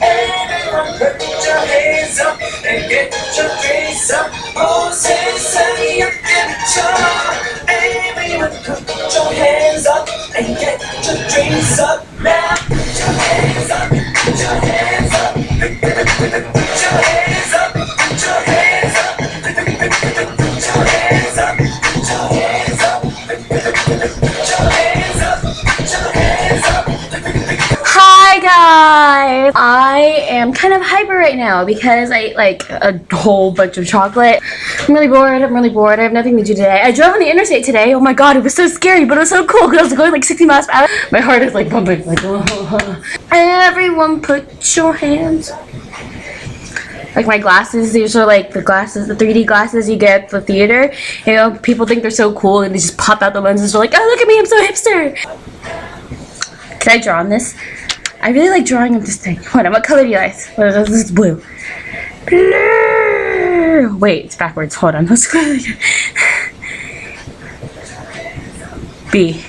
Everyone put your hands up and get your drinks up. Oh, say, you get your. Everyone put your hands up and get your drinks up. Now put your hands up, put your hands up, put your hands up, put your hands up, put your hands up, put your hands up, put your hands up, put your hands up. Hi guys! I am kind of hyper right now because I ate like a whole bunch of chocolate. I'm really bored. I have nothing to do today. I drove on the interstate today. Oh my god, it was so scary, but it was so cool because I was going like 60 miles per hour. My heart is like pumping, like Everyone put your hands. Like my glasses, these are like the glasses, the 3D glasses you get at the theater. You know, people think they're so cool and they just pop out the lenses. They're like, oh look at me, I'm so hipster. Can I draw on this? I really like drawing on this thing. Hold on, what color do you like? This is blue. Blue. Wait, it's backwards. Hold on, let's go again. B.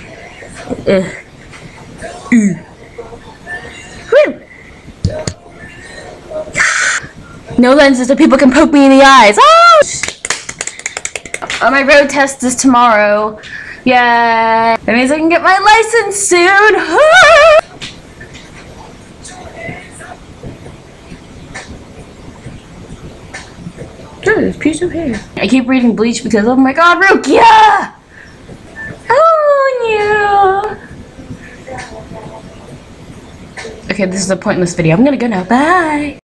U. Woo. No lenses so people can poke me in the eyes. Oh! My road test is tomorrow. Yay! That means I can get my license soon. This piece of hair. I keep reading Bleach because, oh my god, Rukia! Oh no! Okay, this is a pointless video. I'm gonna go now. Bye!